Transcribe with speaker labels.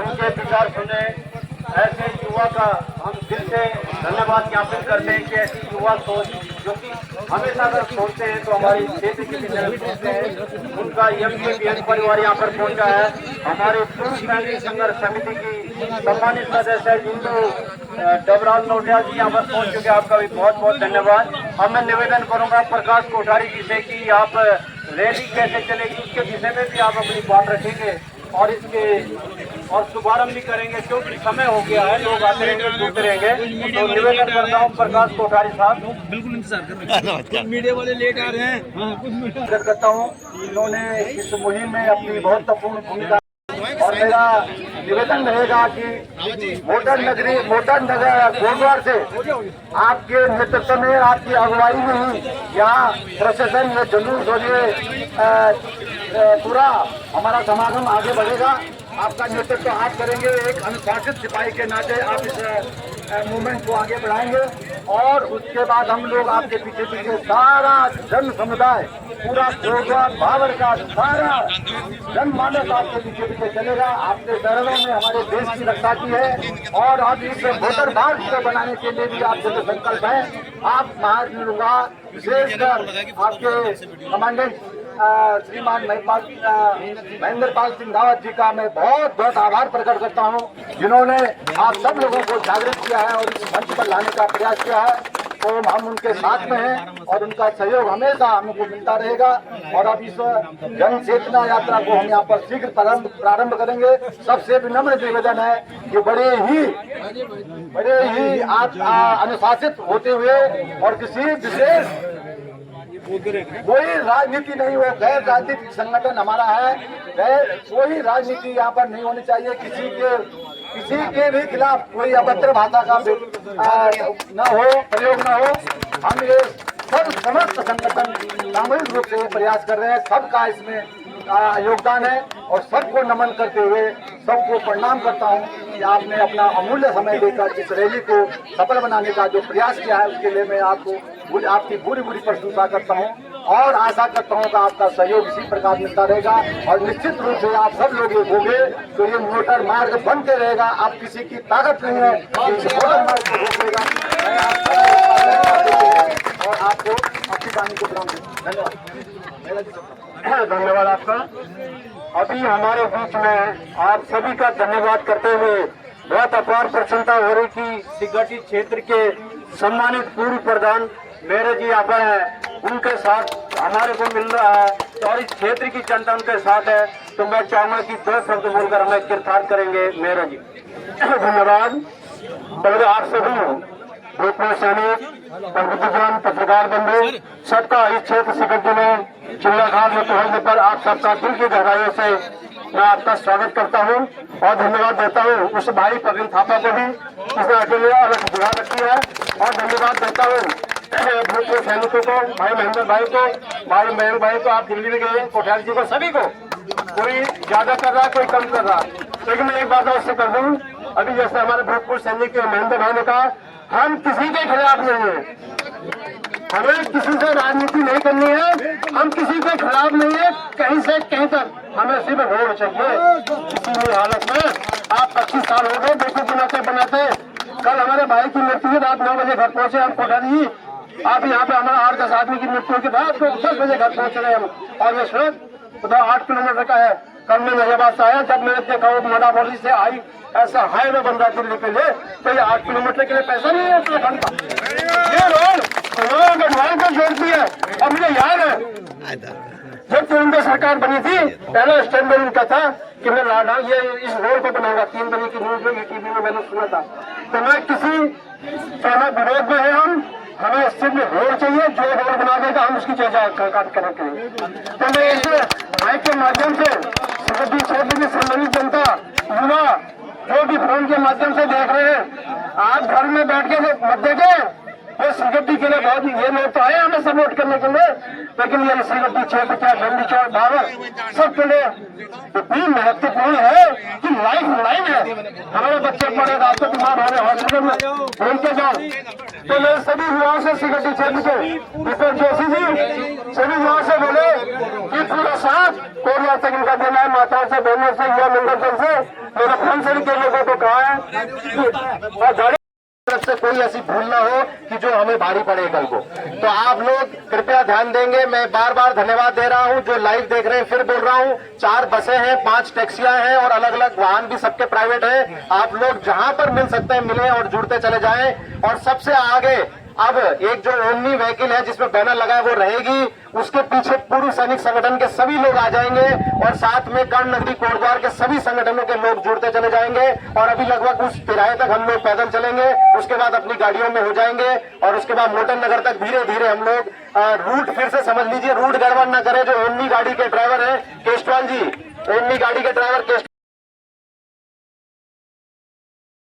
Speaker 1: उनके विचार सुने। ऐसे युवा का हम दिल से धन्यवाद ज्ञापन करते हैं कि ऐसी युवा सोच जो कि हमेशा अगर सोचते हैं तो हमारी क्षेत्र के लिए सोचते हैं। उनका एमकेबीएन परिवार यहाँ पर पहुंचा है। हमारे पूर्व सैनिक संघर्ष समिति की सम्मानित सदस्य जिंदू डबराल नोटिया जी यहाँ पर पहुंच चुके हैं। आपका भी बहुत बहुत धन्यवाद। अब मैं निवेदन करूंगा प्रकाश कोठारी जी से कि आप रैली कैसे चलेगी उसके विषय में भी आप अपनी बात रखेंगे और इसके और शुभारंभ भी करेंगे, क्योंकि समय हो गया है, लोग आते रहेंगे जुड़ते रहेंगे। तो निवेदन करता हूँ प्रकाश कोठारी साहब।
Speaker 2: बिल्कुल इंतजार कर मीडिया वाले लेट आ रहे हैं।
Speaker 1: निवेदन करता हूँ, इन्होंने इस मुहिम में अपनी महत्वपूर्ण भूमिका और मेरा निवेदन रहेगा कि मोटर नगर गुरुद्वार से आपके नेतृत्व में, आपकी अगुवाई में ही यहाँ प्रशासन में जुलूस और ये पूरा हमारा समागम आगे बढ़ेगा। आपका नेतृत्व आप करेंगे। एक अनुशासित सिपाही के नाते आप इस मूवमेंट को आगे बढ़ाएंगे और उसके बाद हम लोग आपके पीछे पीछे सारा जन समुदाय, पूरा गुरुद्वार भावर का सारा जनमानस आपके पीछे पीछे चलेगा। आपके चरणों में हमारे देश की रक्षा की है और अब इस वोटर भारत को बनाने के लिए भी आपसे जो संकल्प है, आप महानुभाव विशेषकर आपके कमांडेंट श्रीमान महेंद्र पाल सिंह रावत जी का मैं बहुत बहुत आभार प्रकट करता हूं, जिन्होंने आप सब लोगों को जागृत किया है और इस मंच पर लाने का प्रयास किया है। तो हम उनके साथ में हैं और उनका सहयोग हमेशा हमको मिलता रहेगा। और अब इस जन चेतना यात्रा को हम यहाँ पर शीघ्र प्रारंभ करेंगे। सबसे विनम्र निवेदन है कि बड़े ही आप अनुशासित होते हुए और किसी विशेष कोई राजनीति नहीं हो, गैर राजनीतिक संगठन हमारा है, कोई राजनीति यहाँ पर नहीं होनी चाहिए। किसी के भी खिलाफ कोई अभद्र भाषा का न हो, प्रयोग न हो। हम ये समस्त संगठन सामूहिक रूप से प्रयास कर रहे हैं। सबका इसमें योगदान है और सबको नमन करते हुए सबको प्रणाम करता हूं कि आपने अपना अमूल्य समय देकर इस रैली को सफल बनाने का जो प्रयास किया है, उसके लिए मैं आपकी पूरी प्रशंसा करता हूं और आशा करता हूं कि आपका सहयोग इसी प्रकार मिलता रहेगा और निश्चित रूप से आप सब लोग एक होंगे तो ये मोटर मार्ग बनते रहेगा। आप किसी की ताकत नहीं है इस मोटर मार्ग को रोकेगा। और आपको अच्छी कहानी को धन्यवाद। धन्यवाद आपका। अभी हमारे बीच में आप सभी का धन्यवाद करते हुए बहुत अपार प्रसन्नता हो रही कि सिगटी क्षेत्र के सम्मानित पूर्व प्रधान मेरे जी यहाँ पर है, उनके साथ हमारे को मिल रहा है और इस क्षेत्र की जनता उनके साथ है। तो मैं चाहूंगा कि 2 शब्द बोलकर हमें कृतार्थ करेंगे मेरे जी। धन्यवाद। पहले आप सभी भूतपूर्व सैनिक और बुद्धिमान पत्रकार बंधु सबका इस क्षेत्र सिगटी में चिल्लाघाट में पहुंचने पर आप सबका दिल की गहराइयों से मैं आपका स्वागत करता हूं और धन्यवाद देता हूं उस भाई प्रवीण थापा को भी जिसने अकेले अलग जुड़ा रखी है। और धन्यवाद देता हूं भूतपूर्व सैनिकों को, भाई महेंद्र भाई को, भाई महेंद्र भाई को, आप दिल्ली में गए, कोठारी जी को, सभी को। कोई ज्यादा कर रहा, कोई कम कर रहा, लेकिन मैं एक बात अवश्य कर दूं। अभी जैसे हमारे भूतपूर्व सैनिक महेंद्र भाई ने कहा, हम किसी के खिलाफ नहीं है, हमें किसी से राजनीति नहीं करनी है, हम किसी के खिलाफ नहीं है, कहीं से कहीं तक हमें सिर्फ वोट चाहिए। किसी भी हालत में आप 25 साल हो गए बेटे बनाते। कल हमारे भाई की मृत्यु हुई, रात 9 बजे घर पहुंचे हम कोठारी। आप यहाँ पे हमारा 8-10 आदमी की मृत्यु के बाद 10 बजे घर पहुंच रहे हम और ये सड़क 8 किलोमीटर का है। कल मैं नजरबाद से आया, जब मैंने देखा वो मोडाबोली से आई ऐसा हाईवे बन रहा दिल्ली के लिए, तो ये 8 किलोमीटर के लिए पैसा नहीं है उत्तराखंड का। ये रोड गढ़वाल को जोड़ती है। और मुझे याद है जब केंद्र सरकार बनी थी, पहला स्टैंडर्ड इनका था कि मैं लाडा ये इस रोड को बनाऊंगा। 3 बजे की न्यूज में टीवी में मैंने सुना था। तो मैं किसी विरोध में है, हमें सिर्फ रोड चाहिए, जो रोड बना देगा हम उसकी चर्चा करेंगे। तो मैं इस भाई के माध्यम से सिगटी क्षेत्र की सम्मानित जनता, युवा जो भी फोन के माध्यम से देख रहे हैं, आप घर में बैठ के मत देखें, ये श्रीगड्डी के लिए बहुत ये लोग तो आए हमें सपोर्ट करने के लिए, लेकिन ये श्रीगड्डी क्षेत्र क्या गंदी चौक बावर सबके लिए इतनी महत्वपूर्ण है कि लाइफ लाइन है। हमारे बच्चे पड़े रात को बीमार हो रहे हॉस्पिटल में उनके जाओ। तो मैं सभी युवाओं से श्रीगड्डी क्षेत्र के मिस्टर जोशी जी सभी युवाओं से बोले कि पूरा साथ कोरिया तक इनका देना है, माताओं से बहनों से युवा मंडल दल से मेरे फ्रेंड के लोगों को कहा है तरफ से कोई ऐसी भूल ना हो कि जो हमें भारी पड़े कल को। तो आप लोग कृपया ध्यान देंगे। मैं बार बार धन्यवाद दे रहा हूं जो लाइव देख रहे हैं, फिर बोल रहा हूं 4 बसें हैं, 5 टैक्सियां हैं और अलग अलग वाहन भी सबके प्राइवेट हैं। आप लोग जहां पर मिल सकते हैं मिलें और जुड़ते चले जाएं। और सबसे आगे अब एक जो ओमनी व्हीकल है जिसमें बैनर लगा है वो रहेगी, उसके पीछे पूर्व सैनिक संगठन के सभी लोग आ जाएंगे और साथ में कर्ण नगरी कोटद्वार के सभी संगठनों के लोग जुड़ते चले जाएंगे। और अभी लगभग उस तिराहे तक हम लोग पैदल चलेंगे, उसके बाद अपनी गाड़ियों में हो जाएंगे और उसके बाद मोटन नगर तक धीरे धीरे हम लोग रूट फिर से समझ लीजिए, रूट गड़बड़ न करे। जो ओमनी गाड़ी के ड्राइवर है केशवाल जी, ओमनी गाड़ी के ड्राइवर